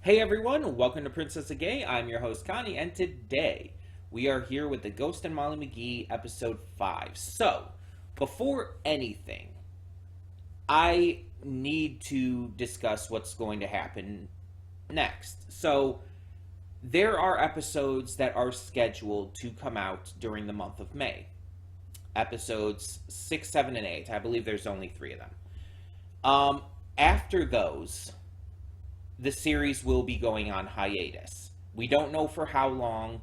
Hey everyone, welcome to Princess of Gay. I'm your host Connie, and today we are here with the Ghost and Molly McGee episode 5. So, before anything, I need to discuss what's going to happen next. So, there are episodes that are scheduled to come out during the month of May. Episodes 6, 7, and 8. I believe there's only 3 of them. After those, the series will be going on hiatus. We don't know for how long,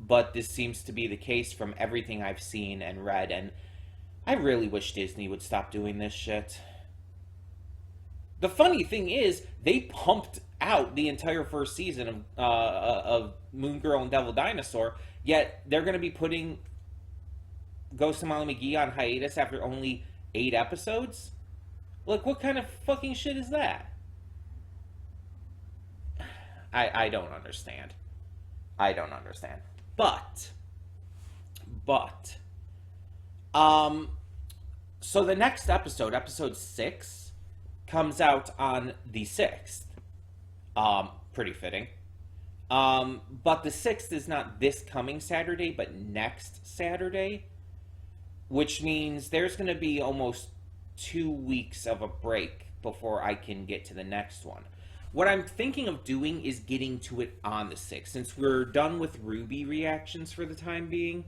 but this seems to be the case from everything I've seen and read, and I really wish Disney would stop doing this shit. The funny thing is, they pumped out the entire first season of Moon Girl and Devil Dinosaur, yet they're going to be putting Ghost and Molly McGee on hiatus after only 8 episodes? Like, what kind of fucking shit is that? I don't understand. I don't understand. But, so the next episode, episode 6, comes out on the 6th. Pretty fitting. But the 6th is not this coming Saturday, but next Saturday, which means there's going to be almost 2 weeks of a break before I can get to the next one. What I'm thinking of doing is getting to it on the 6th. Since we're done with Ruby reactions for the time being,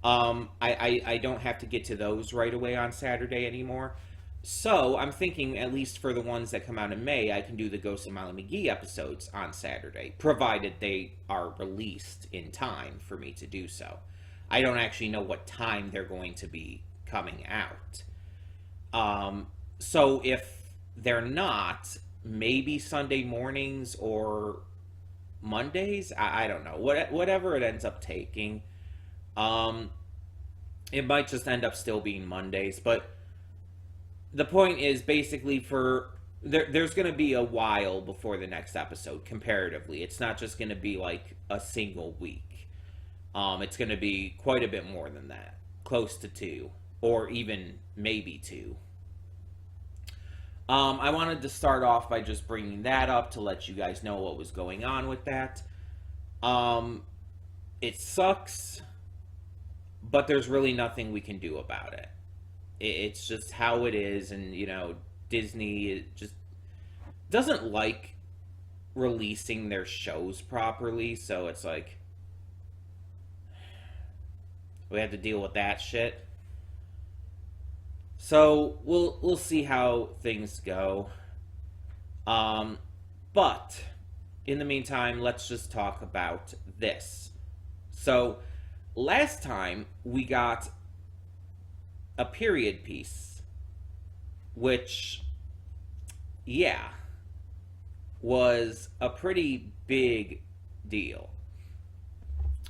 I don't have to get to those right away on Saturday anymore. So I'm thinking, at least for the ones that come out in May, I can do the Ghost and Molly McGee episodes on Saturday, provided they are released in time for me to do so. I don't actually know what time they're going to be coming out. So if they're not, maybe Sunday mornings or Mondays. I don't know. Whatever it ends up taking. It might just end up still being Mondays. But the point is basically there's going to be a while before the next episode, comparatively. It's not just going to be like a single week. It's going to be quite a bit more than that. Close to 2. Or even maybe 2. I wanted to start off by just bringing that up to let you guys know what was going on with that. It sucks, but there's really nothing we can do about it. It's just how it is, and, Disney just doesn't like releasing their shows properly, so it's like, we have to deal with that shit. So we'll see how things go. But in the meantime, let's just talk about this. So last time we got a period piece, which, was a pretty big deal.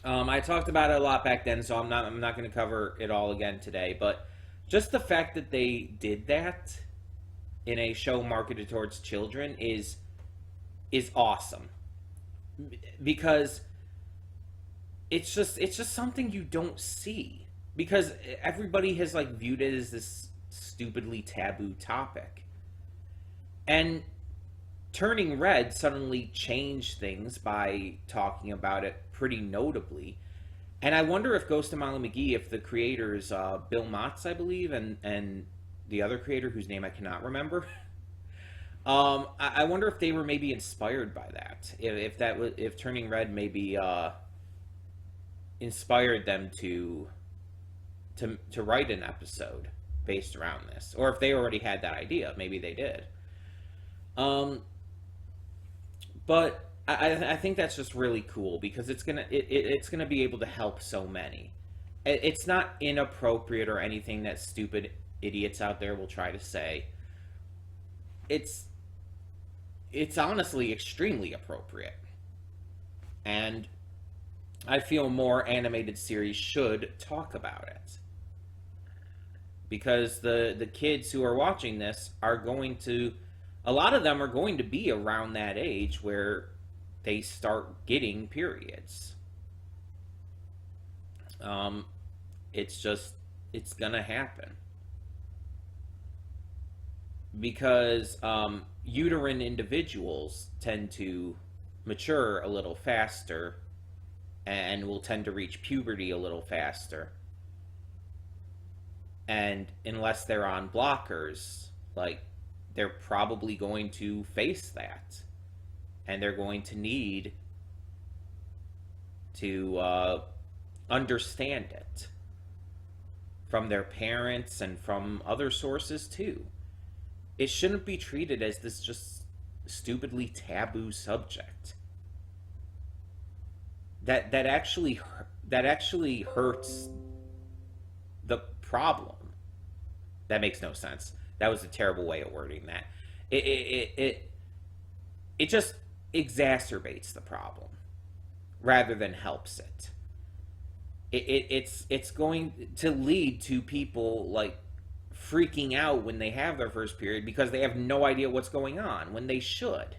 I talked about it a lot back then, so I'm not going to cover it all again today, but just the fact that they did that in a show marketed towards children is awesome, because it's just something you don't see, because everybody has viewed it as this stupidly taboo topic, and Turning Red suddenly changed things by talking about it pretty notably. And I wonder if Ghost and Molly McGee, if the creators, Bill Motz, I believe, and the other creator whose name I cannot remember, I wonder if they were maybe inspired by that. If Turning Red maybe inspired them to write an episode based around this, or if they already had that idea, maybe they did. But I think that's just really cool, because it's gonna be able to help so many. It's not inappropriate or anything that stupid idiots out there will try to say. It's honestly extremely appropriate, and I feel more animated series should talk about it, because the kids who are watching this are going to, a lot of them are going to be around that age where they start getting periods. It's gonna happen. Because uterine individuals tend to mature a little faster and will tend to reach puberty a little faster. And unless they're on blockers, like, they're probably going to face that. And they're going to need to understand it from their parents and from other sources too. It shouldn't be treated as this just stupidly taboo subject. That actually hurts the problem. That makes no sense. That was a terrible way of wording that. It just exacerbates the problem rather than helps it. It's going to lead to people like freaking out when they have their first period because they have no idea what's going on when they should.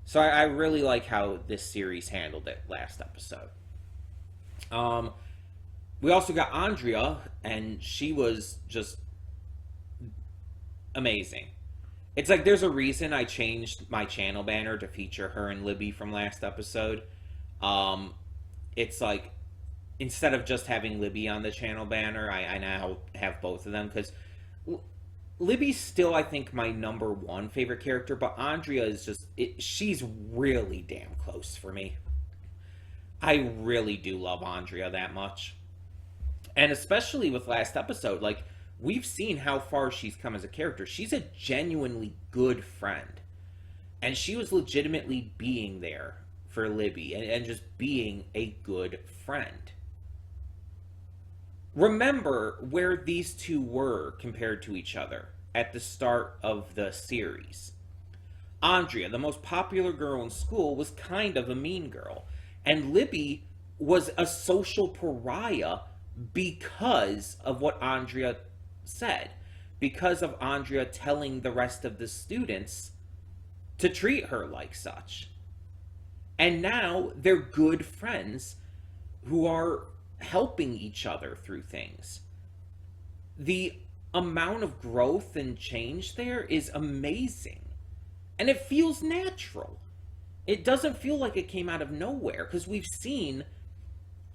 So I really like how this series handled it last episode. We also got Andrea, and she was just amazing. It's like there's a reason I changed my channel banner to feature her and Libby from last episode. It's like instead of just having Libby on the channel banner, I now have both of them because Libby's still, I think, my number one favorite character, but Andrea is just, she's really damn close for me. I really do love Andrea that much. And especially with last episode, like, we've seen how far she's come as a character. She's a genuinely good friend. And she was legitimately being there for Libby and just being a good friend. Remember where these two were compared to each other at the start of the series. Andrea, the most popular girl in school, was kind of a mean girl. And Libby was a social pariah because of what Andrea said. Because of Andrea telling the rest of the students to treat her like such. And now they're good friends who are helping each other through things. The amount of growth and change there is amazing. And it feels natural. It doesn't feel like it came out of nowhere because we've seen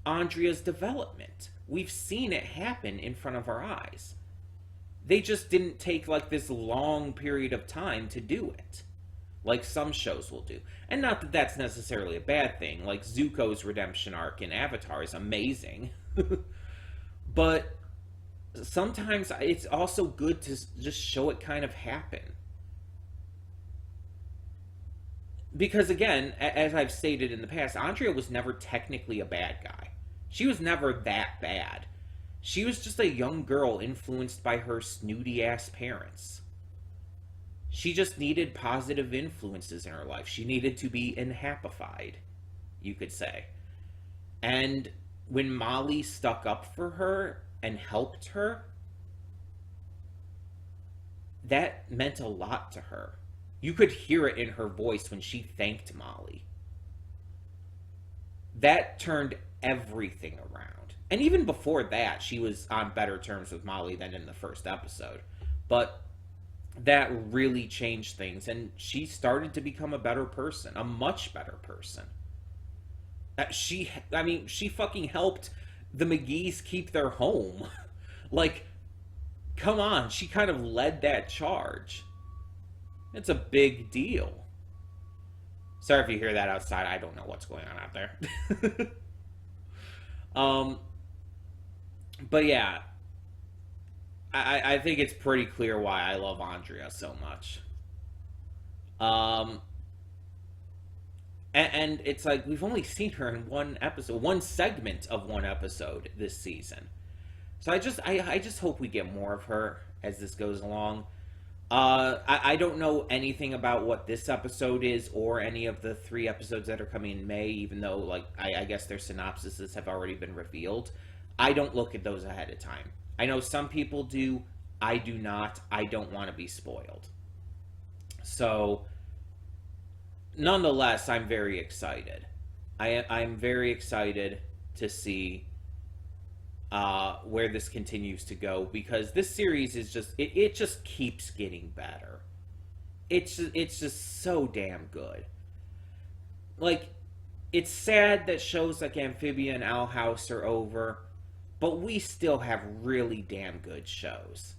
Andrea's development. We've seen it happen in front of our eyes. They just didn't take like this long period of time to do it, like some shows will do. And not that that's necessarily a bad thing. Like Zuko's redemption arc in Avatar is amazing. But sometimes it's also good to just show it kind of happen. Because again, as I've stated in the past, Andrea was never technically a bad guy. She was never that bad. She was just a young girl influenced by her snooty-ass parents. She just needed positive influences in her life. She needed to be enhappified, you could say. And when Molly stuck up for her and helped her, that meant a lot to her. You could hear it in her voice when she thanked Molly. That turned everything around. And even before that, she was on better terms with Molly than in the first episode. But that really changed things, and she started to become a better person, a much better person. She fucking helped the McGees keep their home. Like, come on, she kind of led that charge. It's a big deal. Sorry if you hear that outside. I don't know what's going on out there. But yeah, I think it's pretty clear why I love Andrea so much. And it's like we've only seen her in one episode, one segment of one episode this season. So I just hope we get more of her as this goes along. I don't know anything about what this episode is or any of the 3 episodes that are coming in May, even though, like, I guess their synopsises have already been revealed. I don't look at those ahead of time. I know some people do. I do not. I don't want to be spoiled. So, nonetheless, I'm very excited. I'm very excited to see where this continues to go, because this series is just it just keeps getting better. It's just so damn good. Like, it's sad that shows like Amphibia and Owl House are over, but we still have really damn good shows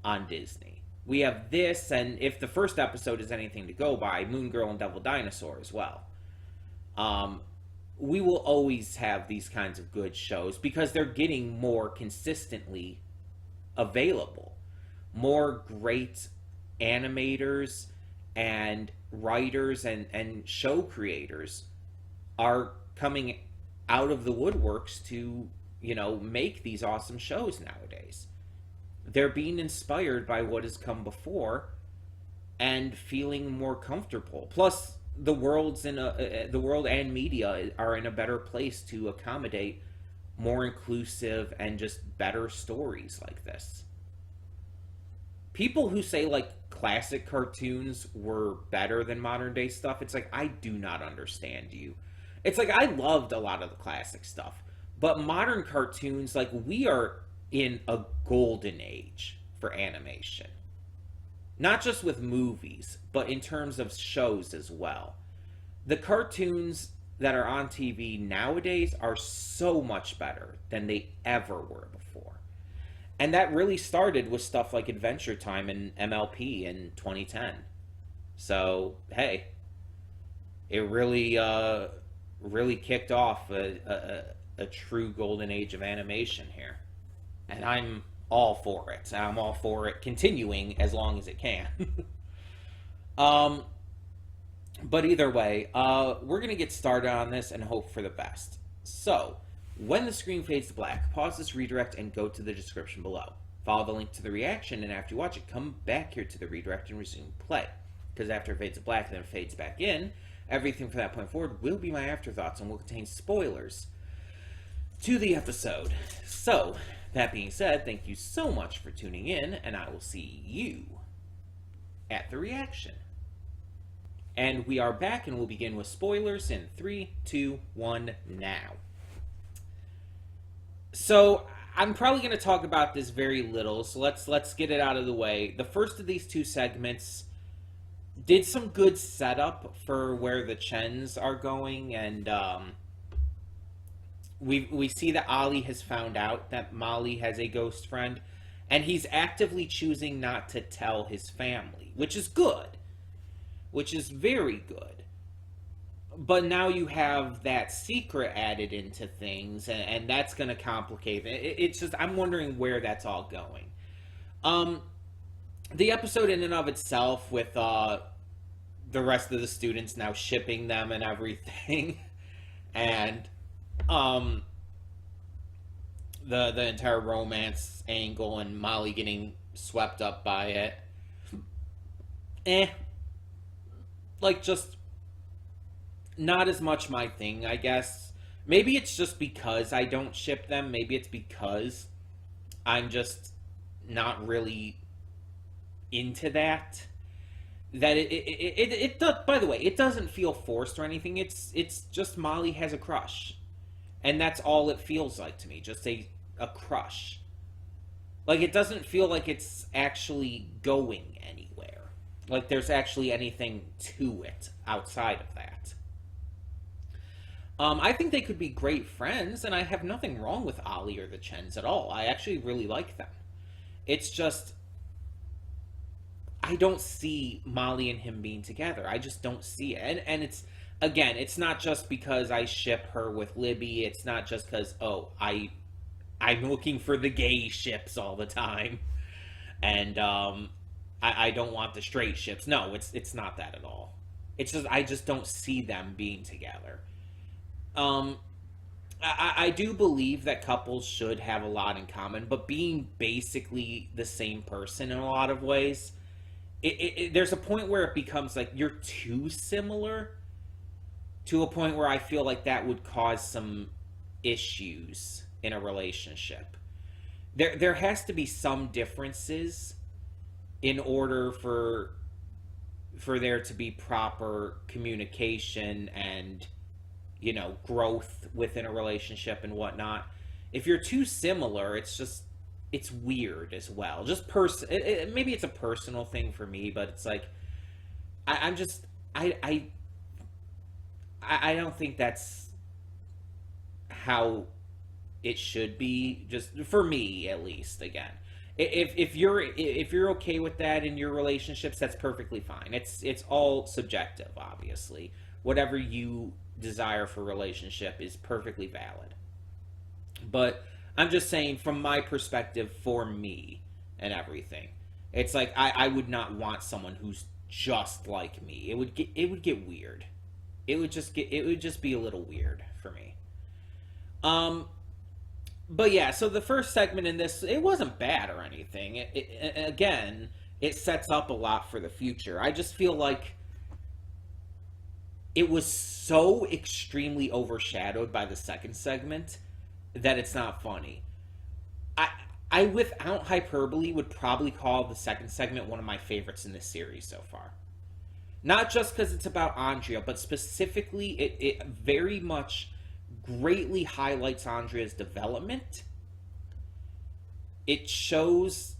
on Disney. We have this, and if the first episode is anything to go by, Moon Girl and Devil Dinosaur as well. We will always have these kinds of good shows because they're getting more consistently available. More great animators and writers and show creators are coming out of the woodworks to, make these awesome shows nowadays. They're being inspired by what has come before and feeling more comfortable. Plus, the world and media are in a better place to accommodate more inclusive and just better stories like this. People who say like classic cartoons were better than modern day stuff, it's like, I do not understand you. It's like, I loved a lot of the classic stuff, but modern cartoons, like, we are in a golden age for animation. Not just with movies, but in terms of shows as well. The cartoons that are on TV nowadays are so much better than they ever were before. And that really started with stuff like Adventure Time and MLP in 2010. So, hey, it really kicked off a true golden age of animation here. And I'm all for it. I'm all for it continuing as long as it can. But either way, we're going to get started on this and hope for the best. So, when the screen fades to black, pause this redirect and go to the description below. Follow the link to the reaction, and after you watch it, come back here to the redirect and resume play. Because after it fades to black, then it fades back in, everything from that point forward will be my afterthoughts and will contain spoilers to the episode. So, that being said, thank you so much for tuning in, and I will see you at the reaction. And we are back, and we'll begin with spoilers in 3, 2, 1, now. So, I'm probably going to talk about this very little, so let's get it out of the way. The first of these two segments did some good setup for where the Chens are going, and we see that Ollie has found out that Molly has a ghost friend, and he's actively choosing not to tell his family, which is good. Which is very good. But now you have that secret added into things, and that's going to complicate it. It's just, I'm wondering where that's all going. The episode in and of itself, with the rest of the students now shipping them and everything, and the entire romance angle and Molly getting swept up by it, like, just not as much my thing, I guess. Maybe it's just because I don't ship them. Maybe it's because I'm just not really into that. That it by the way, it doesn't feel forced or anything. It's just Molly has a crush, and that's all it feels like to me. Just a crush. Like, it doesn't feel like it's actually going anywhere. Like, there's actually anything to it outside of that. I think they could be great friends, and I have nothing wrong with Ollie or the Chens at all. I actually really like them. It's just, I don't see Molly and him being together. I just don't see it. And it's, again, it's not just because I ship her with Libby. It's not just because, I'm looking for the gay ships all the time. And, I don't want the straight ships. No, it's not that at all. It's just, I just don't see them being together. I do believe that couples should have a lot in common, but being basically the same person in a lot of ways, there's a point where it becomes like you're too similar, to a point where I feel like that would cause some issues in a relationship. There has to be some differences in order for there to be proper communication and, growth within a relationship and whatnot. If you're too similar, it's weird as well. Just maybe it's a personal thing for me, but it's like I'm just I don't think that's how it should be, just for me at least. Again, if you're okay with that in your relationships, that's perfectly fine. It's all subjective, obviously. Whatever you desire for a relationship is perfectly valid. But I'm just saying, from my perspective, for me and everything, it's like I would not want someone who's just like me. It would get weird. It would just be a little weird for me. Um, but yeah, so the first segment in this, it wasn't bad or anything. Again, it sets up a lot for the future. I just feel like it was so extremely overshadowed by the second segment that it's not funny. I I without hyperbole would probably call the second segment one of my favorites in this series so far. Not just because it's about Andrea, but specifically it very much greatly highlights Andrea's development. It shows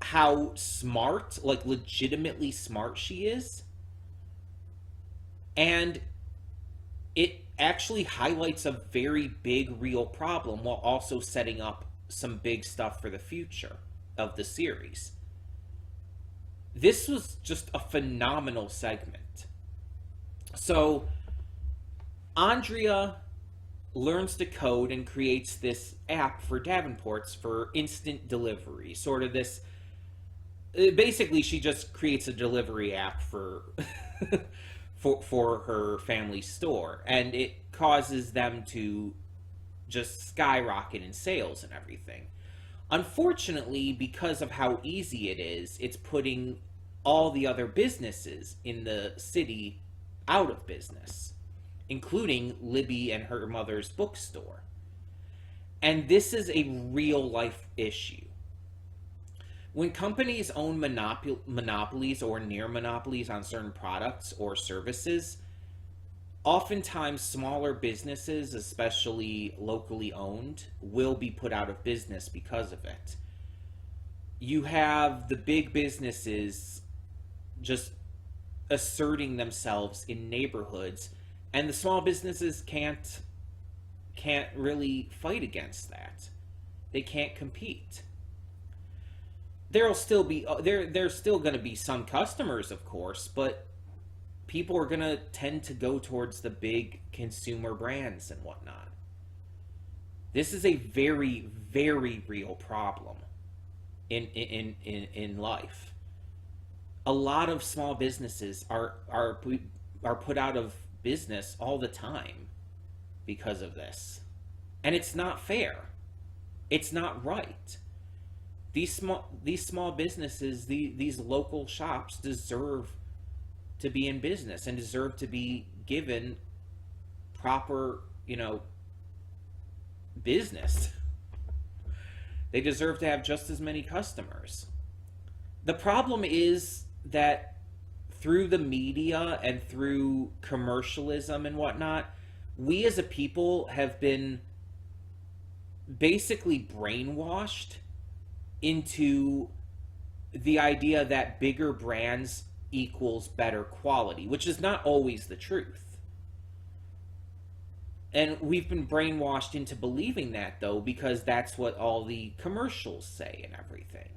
how smart, like legitimately smart she is. And it actually highlights a very big real problem while also setting up some big stuff for the future of the series. This was just a phenomenal segment. So, Andrea learns to code and creates this app for Davenports for instant delivery. Sort of this. Basically, she just creates a delivery app for for her family store, and it causes them to just skyrocket in sales and everything. Unfortunately, because of how easy it is, it's putting all the other businesses in the city out of business, including Libby and her mother's bookstore. And this is a real life issue. When companies own monopolies or near monopolies on certain products or services, oftentimes smaller businesses, especially locally owned, will be put out of business because of it. You have the big businesses just asserting themselves in neighborhoods, and the small businesses can't really fight against that. They can't compete. There'll still be there's still going to be some customers, of course, but people are going to tend to go towards the big consumer brands and whatnot. This is a very, very real problem in life. A lot of small businesses are put out of business all the time because of this. And it's not fair. It's not right. These small businesses, these local shops deserve to be in business and deserve to be given proper, business. They deserve to have just as many customers. The problem is that through the media and through commercialism and whatnot, we as a people have been basically brainwashed into the idea that bigger brands equals better quality, which is not always the truth. And we've been brainwashed into believing that, though, because that's what all the commercials say and everything.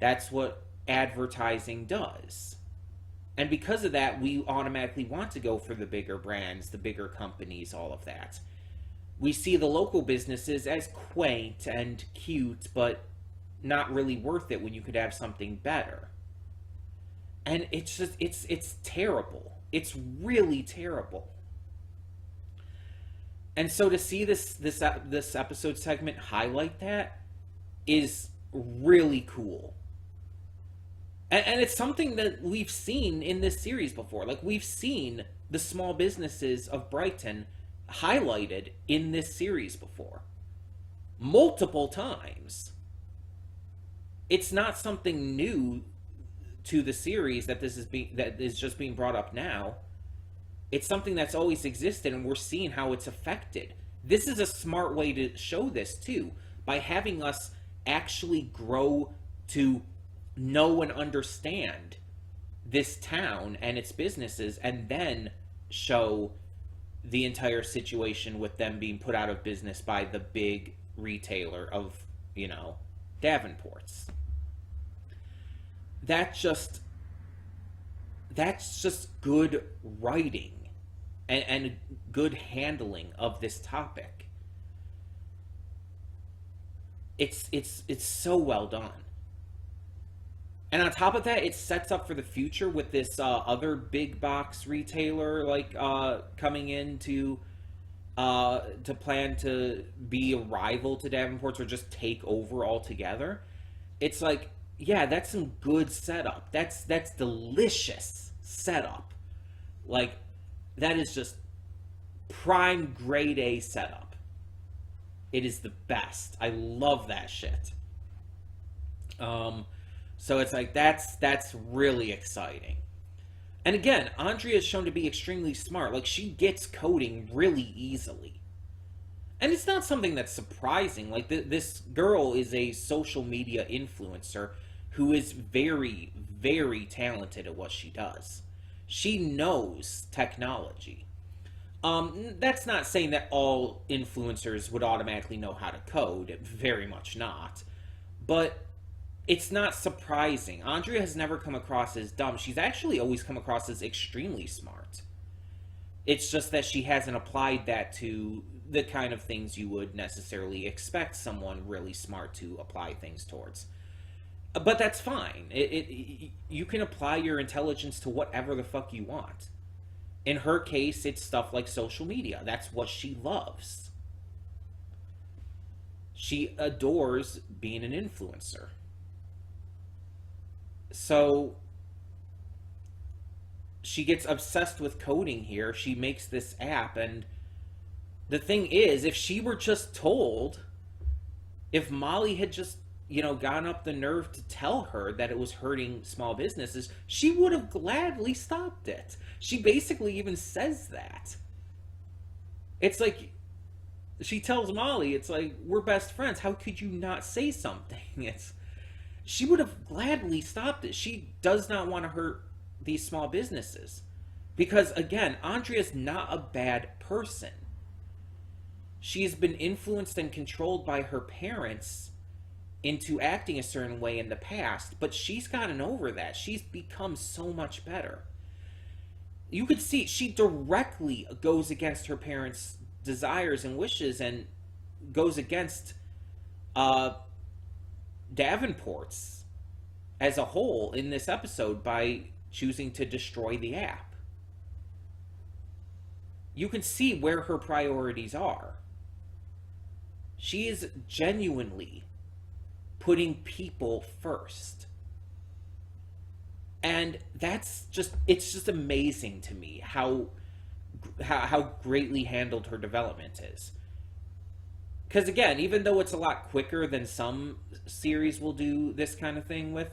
That's what advertising does. And because of that, we automatically want to go for the bigger brands, the bigger companies, all of that. We see the local businesses as quaint and cute, but not really worth it when you could have something better. And it's just it's terrible. It's really terrible. And so to see this episode segment highlight that is really cool. And it's something that we've seen in this series before. Like, we've seen the small businesses of Brighton highlighted in this series before. Multiple times. It's not something new to the series that that is just being brought up now. It's something that's always existed, and we're seeing how it's affected This is a smart way to show this too, by having us actually grow to know and understand this town and its businesses, and then show the entire situation with them being put out of business by the big retailer of, Davenport's. That just that's just good writing and good handling of this topic. It's so well done. And on top of that, it sets up for the future with this other big box retailer coming in to plan to be a rival to Davenport's or just take over altogether. It's like, yeah, that's some good setup. That's delicious setup. Like, that is just prime grade A setup. It is the best. I love that shit. So it's like that's really exciting. And again, Andrea is shown to be extremely smart. Like, she gets coding really easily. And it's not something that's surprising. Like, this girl is a social media influencer who is very, very talented at what she does. She knows technology. That's not saying that all influencers would automatically know how to code. Very much not. But it's not surprising. Andrea has never come across as dumb. She's actually always come across as extremely smart. It's just that she hasn't applied that to the kind of things you would necessarily expect someone really smart to apply things towards. But that's fine. You can apply your intelligence to whatever the fuck you want. In her case, it's stuff like social media. That's what she loves. She adores being an influencer. So she gets obsessed with coding here. She makes this app, and the thing is, if she were just told, if Molly had just, gone up the nerve to tell her that it was hurting small businesses, she would have gladly stopped it. She basically even says that. It's like, she tells Molly, it's like, we're best friends. How could you not say something? She would have gladly stopped it. She does not want to hurt these small businesses. Because, again, Andrea's not a bad person. She's been influenced and controlled by her parents into acting a certain way in the past, but she's gotten over that. She's become so much better. You could see she directly goes against her parents' desires and wishes and goes against Davenport's as a whole in this episode by choosing to destroy the app. You can see where her priorities are. She is genuinely putting people first. And it's just amazing to me how greatly handled her development is. Because again, even though it's a lot quicker than some series will do this kind of thing with,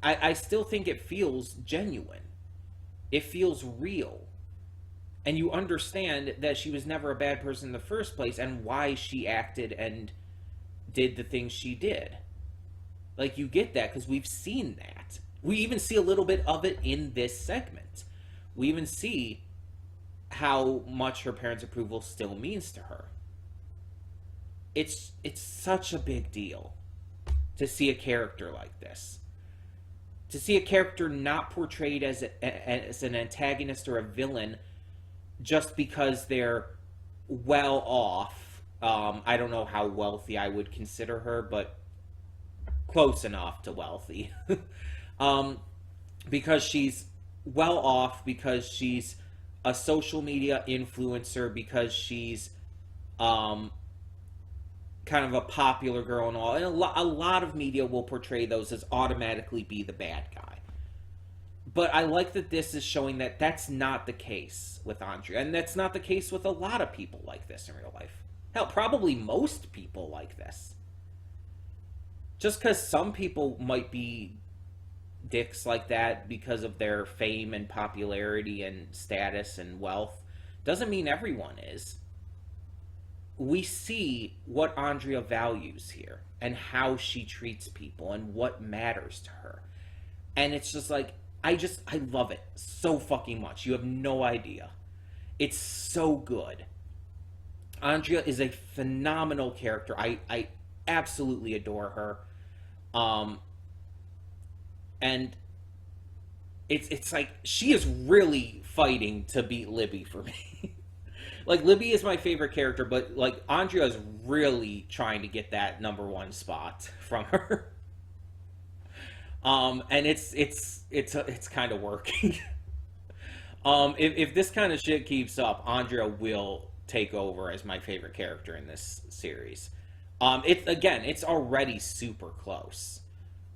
I still think it feels genuine. It feels real. And you understand that she was never a bad person in the first place and why she acted and did the things she did. Like, you get that because we've seen that. We even see a little bit of it in this segment. We even see how much her parents' approval still means to her. It's such a big deal to see a character like this. To see a character not portrayed as an antagonist or a villain just because they're well off. I don't know how wealthy I would consider her, but close enough to wealthy. Because she's well off, because she's a social media influencer, because she's kind of a popular girl and all. And a lot of media will portray those as automatically be the bad guy. But I like that this is showing that that's not the case with Andrea. And that's not the case with a lot of people like this in real life. Hell, probably most people like this. Just because some people might be dicks like that because of their fame and popularity and status and wealth doesn't mean everyone is. we see what Andrea values here and how she treats people and what matters to her. And it's just like, I love it so fucking much. You have no idea. It's so good. Andrea is a phenomenal character. I absolutely adore her. And it's like she is really fighting to beat Libby for me. Like, Libby is my favorite character, but like Andrea is really trying to get that number one spot from her. And it's kind of working. If this kind of shit keeps up, Andrea will take over as my favorite character in this series. It's already super close.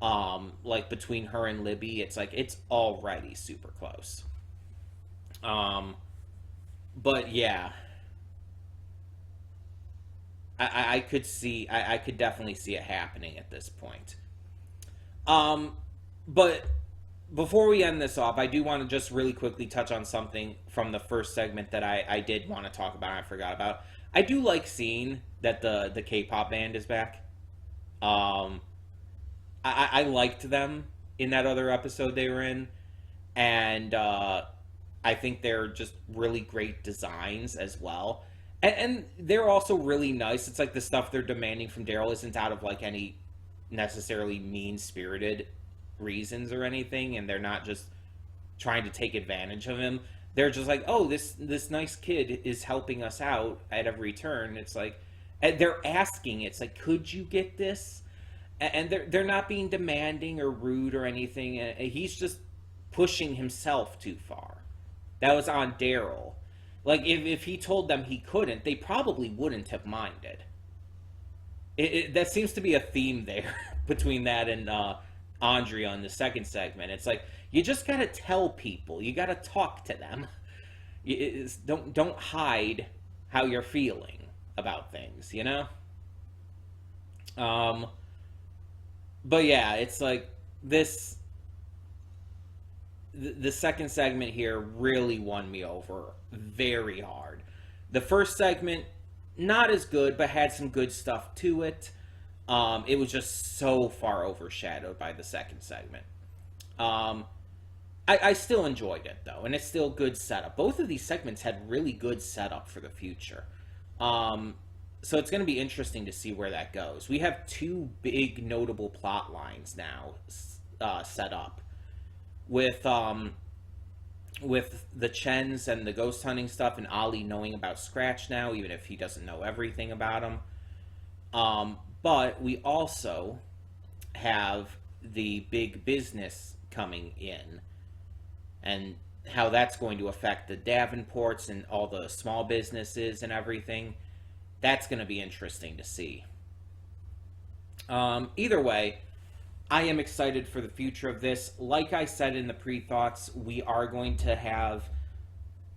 Like between her and Libby, it's like it's already super close. But yeah, I could see, I could definitely see it happening at this point. But before we end this off, I do want to just really quickly touch on something from the first segment that I did want to talk about and I forgot about. I do like seeing that the K-pop band is back. I liked them in that other episode they were in, and I think they're just really great designs as well. And they're also really nice. It's like the stuff they're demanding from Daryl isn't out of like any necessarily mean-spirited reasons or anything, and they're not just trying to take advantage of him. They're just like, oh, this nice kid is helping us out at every turn. It's like, and they're asking, it's like, could you get this? And they're not being demanding or rude or anything. He's just pushing himself too far. That was on Daryl. Like, if he told them he couldn't, they probably wouldn't have minded. That seems to be a theme there between that and Andrea in the second segment. It's like, you just gotta tell people. You gotta talk to them. Don't hide how you're feeling about things, you know? But yeah, it's like this. The second segment here really won me over very hard. The first segment, not as good, but had some good stuff to it. It was just so far overshadowed by the second segment. I still enjoyed it, though, and it's still good setup. Both of these segments had really good setup for the future. So it's going to be interesting to see where that goes. We have two big notable plot lines now set up. With the Chens and the ghost hunting stuff, and Ollie knowing about Scratch now, even if he doesn't know everything about him. But we also have the big business coming in, and how that's going to affect the Davenports and all the small businesses and everything. That's going to be interesting to see. Either way, I am excited for the future of this. Like I said in the pre-thoughts, we are going to have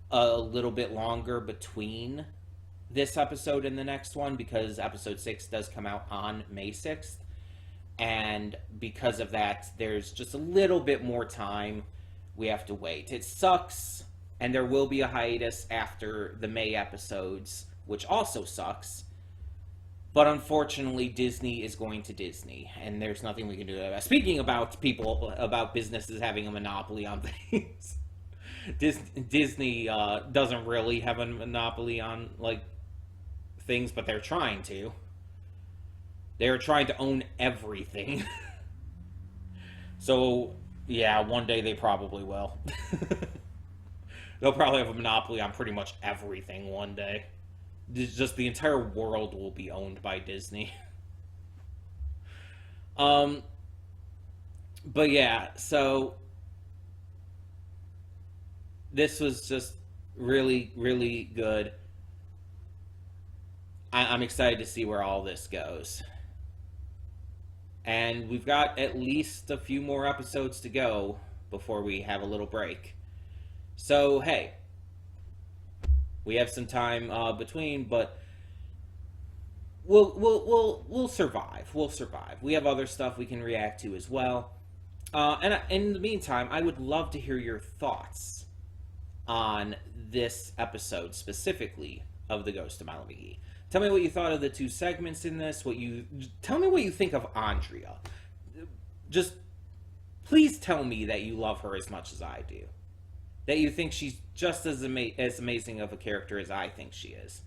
a little bit longer between this episode and the next one, because episode 6 does come out on May 6th. And because of that, there's just a little bit more time we have to wait. It sucks, and there will be a hiatus after the May episodes, which also sucks. But unfortunately, Disney is going to Disney, and there's nothing we can do about it. Speaking about businesses having a monopoly on things, Disney doesn't really have a monopoly on like things, but they're trying to. They're trying to own everything. So, yeah, one day they probably will. They'll probably have a monopoly on pretty much everything one day. Just the entire world will be owned by Disney. But yeah, so this was just really, really good. I'm excited to see where all this goes. And we've got at least a few more episodes to go before we have a little break. So, hey, we have some time between, but we'll survive. We'll survive. We have other stuff we can react to as well. And in the meantime, I would love to hear your thoughts on this episode specifically of The Ghost of Molly McGee. Tell me what you thought of the two segments in this. Tell me what you think of Andrea. Just please tell me that you love her as much as I do. That you think she's just as amazing of a character as I think she is.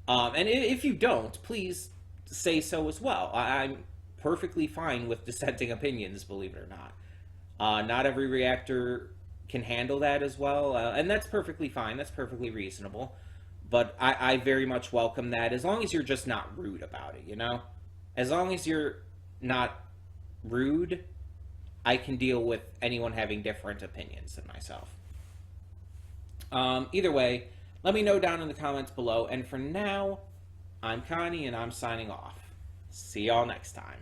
And if you don't, please say so as well. I'm perfectly fine with dissenting opinions, believe it or not. Not every reactor can handle that as well, and that's perfectly fine. That's perfectly reasonable. But I very much welcome that, as long as you're just not rude about it, you know? As long as you're not rude, I can deal with anyone having different opinions than myself. Either way, let me know down in the comments below. And for now, I'm Connie, and I'm signing off. See y'all next time.